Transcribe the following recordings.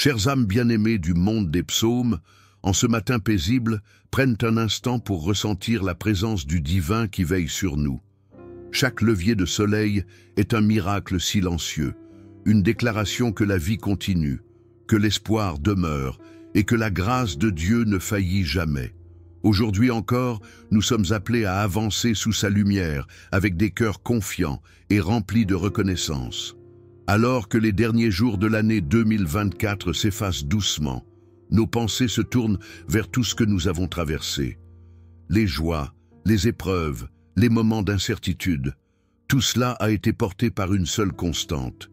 Chères âmes bien-aimées du monde des psaumes, en ce matin paisible, prennent un instant pour ressentir la présence du divin qui veille sur nous. Chaque levier de soleil est un miracle silencieux, une déclaration que la vie continue, que l'espoir demeure et que la grâce de Dieu ne faillit jamais. Aujourd'hui encore, nous sommes appelés à avancer sous sa lumière avec des cœurs confiants et remplis de reconnaissance. Alors que les derniers jours de l'année 2024 s'effacent doucement, nos pensées se tournent vers tout ce que nous avons traversé. Les joies, les épreuves, les moments d'incertitude, tout cela a été porté par une seule constante,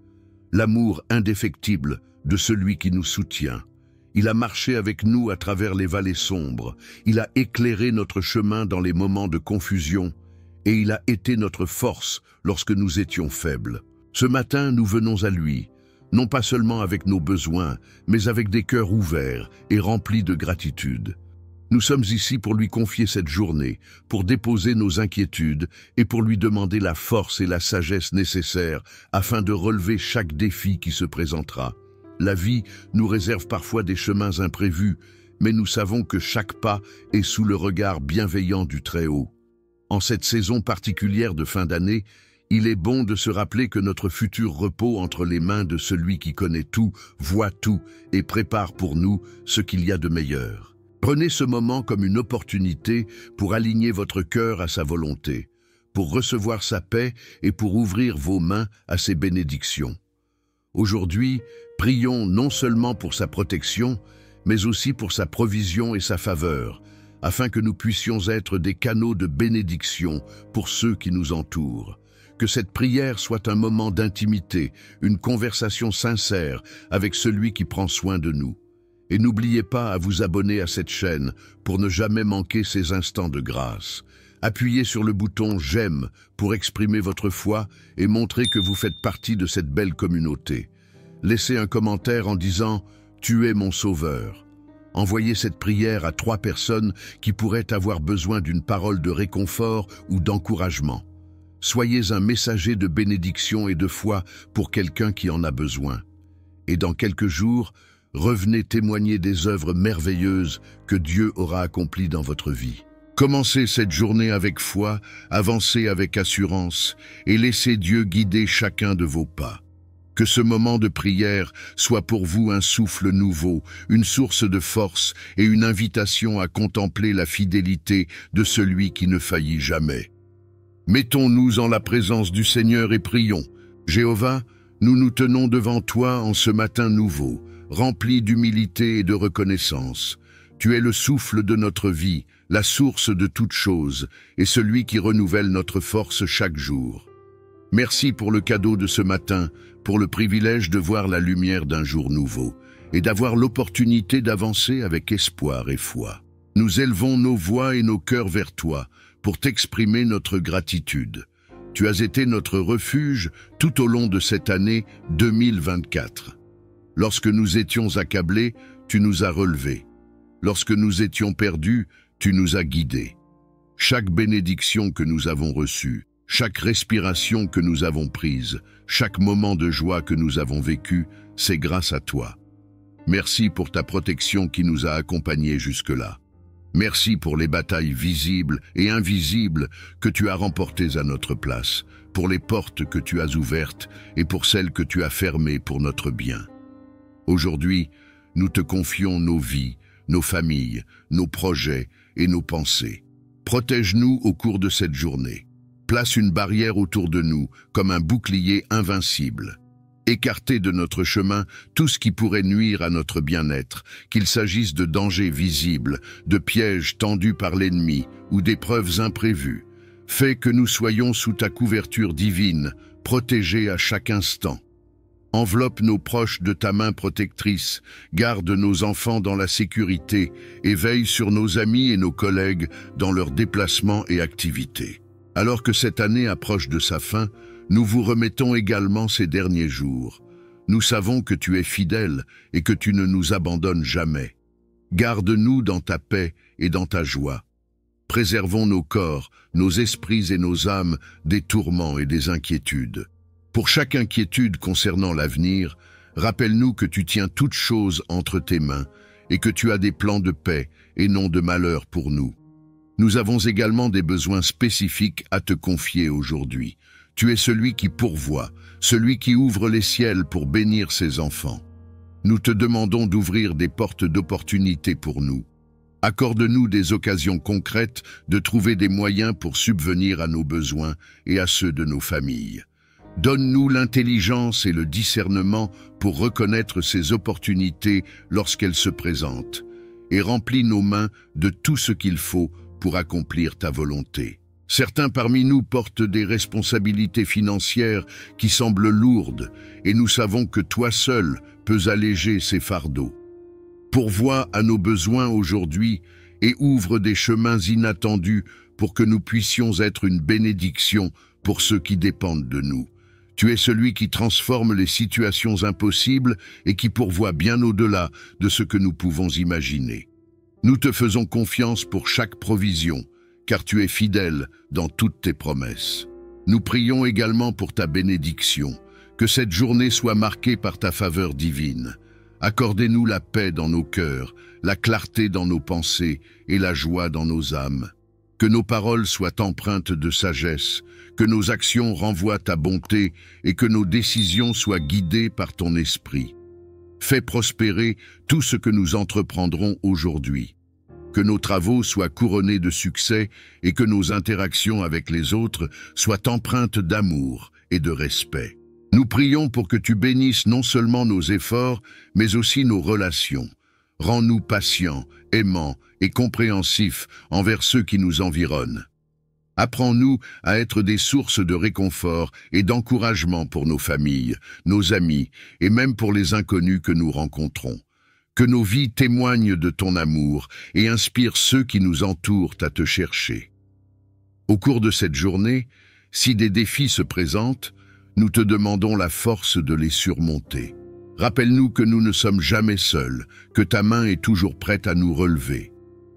l'amour indéfectible de celui qui nous soutient. Il a marché avec nous à travers les vallées sombres, il a éclairé notre chemin dans les moments de confusion et il a été notre force lorsque nous étions faibles. Ce matin, nous venons à lui, non pas seulement avec nos besoins, mais avec des cœurs ouverts et remplis de gratitude. Nous sommes ici pour lui confier cette journée, pour déposer nos inquiétudes et pour lui demander la force et la sagesse nécessaires afin de relever chaque défi qui se présentera. La vie nous réserve parfois des chemins imprévus, mais nous savons que chaque pas est sous le regard bienveillant du Très-Haut. En cette saison particulière de fin d'année, il est bon de se rappeler que notre futur repose entre les mains de celui qui connaît tout, voit tout et prépare pour nous ce qu'il y a de meilleur. Prenez ce moment comme une opportunité pour aligner votre cœur à sa volonté, pour recevoir sa paix et pour ouvrir vos mains à ses bénédictions. Aujourd'hui, prions non seulement pour sa protection, mais aussi pour sa provision et sa faveur, afin que nous puissions être des canaux de bénédiction pour ceux qui nous entourent. Que cette prière soit un moment d'intimité, une conversation sincère avec celui qui prend soin de nous. Et n'oubliez pas à vous abonner à cette chaîne pour ne jamais manquer ces instants de grâce. Appuyez sur le bouton « J'aime » pour exprimer votre foi et montrer que vous faites partie de cette belle communauté. Laissez un commentaire en disant « Tu es mon sauveur ». Envoyez cette prière à 3 personnes qui pourraient avoir besoin d'une parole de réconfort ou d'encouragement. Soyez un messager de bénédiction et de foi pour quelqu'un qui en a besoin. Et dans quelques jours, revenez témoigner des œuvres merveilleuses que Dieu aura accomplies dans votre vie. Commencez cette journée avec foi, avancez avec assurance et laissez Dieu guider chacun de vos pas. Que ce moment de prière soit pour vous un souffle nouveau, une source de force et une invitation à contempler la fidélité de celui qui ne faillit jamais. Mettons-nous en la présence du Seigneur et prions. Jéhovah, nous nous tenons devant toi en ce matin nouveau, rempli d'humilité et de reconnaissance. Tu es le souffle de notre vie, la source de toutes choses, et celui qui renouvelle notre force chaque jour. Merci pour le cadeau de ce matin, pour le privilège de voir la lumière d'un jour nouveau, et d'avoir l'opportunité d'avancer avec espoir et foi. Nous élevons nos voix et nos cœurs vers toi, pour t'exprimer notre gratitude. Tu as été notre refuge tout au long de cette année 2024. Lorsque nous étions accablés, tu nous as relevés. Lorsque nous étions perdus, tu nous as guidés. Chaque bénédiction que nous avons reçue, chaque respiration que nous avons prise, chaque moment de joie que nous avons vécu, c'est grâce à toi. Merci pour ta protection qui nous a accompagnés jusque-là. Merci pour les batailles visibles et invisibles que tu as remportées à notre place, pour les portes que tu as ouvertes et pour celles que tu as fermées pour notre bien. Aujourd'hui, nous te confions nos vies, nos familles, nos projets et nos pensées. Protège-nous au cours de cette journée. Place une barrière autour de nous comme un bouclier invincible. Écartez de notre chemin tout ce qui pourrait nuire à notre bien-être, qu'il s'agisse de dangers visibles, de pièges tendus par l'ennemi ou d'épreuves imprévues. Fais que nous soyons sous ta couverture divine, protégés à chaque instant. Enveloppe nos proches de ta main protectrice, garde nos enfants dans la sécurité et veille sur nos amis et nos collègues dans leurs déplacements et activités. Alors que cette année approche de sa fin, nous vous remettons également ces derniers jours. Nous savons que tu es fidèle et que tu ne nous abandonnes jamais. Garde-nous dans ta paix et dans ta joie. Préservons nos corps, nos esprits et nos âmes des tourments et des inquiétudes. Pour chaque inquiétude concernant l'avenir, Rappelle-nous que tu tiens toutes choses entre tes mains et que tu as des plans de paix et non de malheur pour nous. Nous avons également des besoins spécifiques à te confier aujourd'hui. Tu es celui qui pourvoit, celui qui ouvre les ciels pour bénir ses enfants. Nous te demandons d'ouvrir des portes d'opportunité pour nous. Accorde-nous des occasions concrètes de trouver des moyens pour subvenir à nos besoins et à ceux de nos familles. Donne-nous l'intelligence et le discernement pour reconnaître ces opportunités lorsqu'elles se présentent, et remplis nos mains de tout ce qu'il faut pour accomplir ta volonté. Certains parmi nous portent des responsabilités financières qui semblent lourdes, et nous savons que toi seul peux alléger ces fardeaux. Pourvois à nos besoins aujourd'hui et ouvre des chemins inattendus pour que nous puissions être une bénédiction pour ceux qui dépendent de nous. Tu es celui qui transforme les situations impossibles et qui pourvoit bien au-delà de ce que nous pouvons imaginer. Nous te faisons confiance pour chaque provision, car tu es fidèle dans toutes tes promesses. Nous prions également pour ta bénédiction, que cette journée soit marquée par ta faveur divine. Accordez-nous la paix dans nos cœurs, la clarté dans nos pensées et la joie dans nos âmes. Que nos paroles soient empreintes de sagesse, que nos actions renvoient ta bonté et que nos décisions soient guidées par ton esprit. Fais prospérer tout ce que nous entreprendrons aujourd'hui. Que nos travaux soient couronnés de succès et que nos interactions avec les autres soient empreintes d'amour et de respect. Nous prions pour que tu bénisses non seulement nos efforts, mais aussi nos relations. Rends-nous patients, aimants et compréhensifs envers ceux qui nous environnent. Apprends-nous à être des sources de réconfort et d'encouragement pour nos familles, nos amis et même pour les inconnus que nous rencontrons. Que nos vies témoignent de ton amour et inspirent ceux qui nous entourent à te chercher. Au cours de cette journée, si des défis se présentent, nous te demandons la force de les surmonter. Rappelle-nous que nous ne sommes jamais seuls, que ta main est toujours prête à nous relever.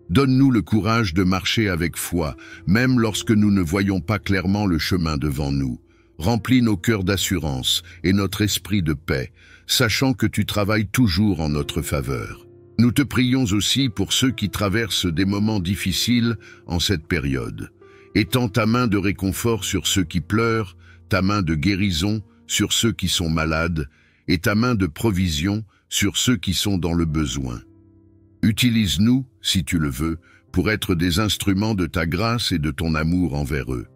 Donne-nous le courage de marcher avec foi, même lorsque nous ne voyons pas clairement le chemin devant nous. Remplis nos cœurs d'assurance et notre esprit de paix, sachant que tu travailles toujours en notre faveur. Nous te prions aussi pour ceux qui traversent des moments difficiles en cette période. Étends ta main de réconfort sur ceux qui pleurent, ta main de guérison sur ceux qui sont malades et ta main de provision sur ceux qui sont dans le besoin. Utilise-nous, si tu le veux, pour être des instruments de ta grâce et de ton amour envers eux.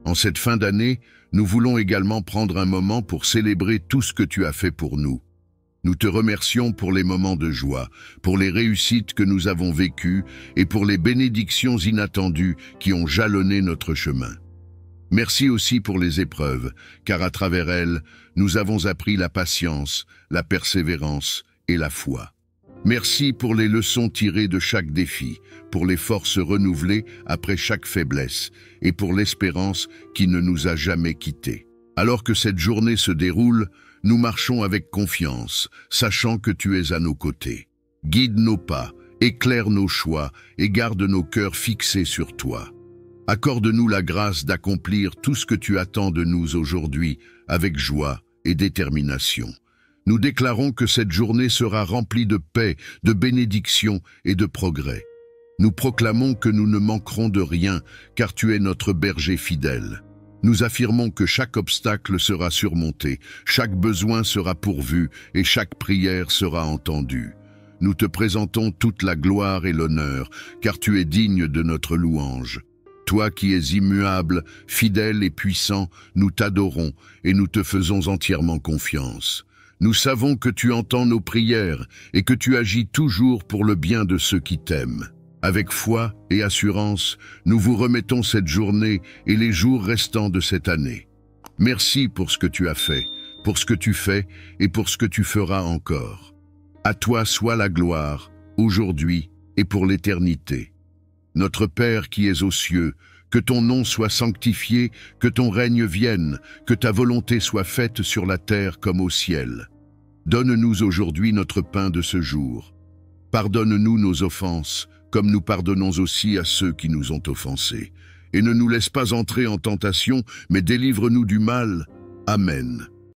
En cette fin d'année, nous voulons également prendre un moment pour célébrer tout ce que tu as fait pour nous. Nous te remercions pour les moments de joie, pour les réussites que nous avons vécues et pour les bénédictions inattendues qui ont jalonné notre chemin. Merci aussi pour les épreuves, car à travers elles, nous avons appris la patience, la persévérance et la foi. Merci pour les leçons tirées de chaque défi, pour les forces renouvelées après chaque faiblesse et pour l'espérance qui ne nous a jamais quittés. Alors que cette journée se déroule, nous marchons avec confiance, sachant que tu es à nos côtés. Guide nos pas, éclaire nos choix et garde nos cœurs fixés sur toi. Accorde-nous la grâce d'accomplir tout ce que tu attends de nous aujourd'hui avec joie et détermination. Nous déclarons que cette journée sera remplie de paix, de bénédictions et de progrès. Nous proclamons que nous ne manquerons de rien, car tu es notre berger fidèle. Nous affirmons que chaque obstacle sera surmonté, chaque besoin sera pourvu et chaque prière sera entendue. Nous te présentons toute la gloire et l'honneur, car tu es digne de notre louange. Toi qui es immuable, fidèle et puissant, nous t'adorons et nous te faisons entièrement confiance. Nous savons que tu entends nos prières et que tu agis toujours pour le bien de ceux qui t'aiment. Avec foi et assurance, nous vous remettons cette journée et les jours restants de cette année. Merci pour ce que tu as fait, pour ce que tu fais et pour ce que tu feras encore. À toi soit la gloire, aujourd'hui et pour l'éternité. Notre Père qui es aux cieux, que ton nom soit sanctifié, que ton règne vienne, que ta volonté soit faite sur la terre comme au ciel. Donne-nous aujourd'hui notre pain de ce jour. Pardonne-nous nos offenses, comme nous pardonnons aussi à ceux qui nous ont offensés. Et ne nous laisse pas entrer en tentation, mais délivre-nous du mal. Amen.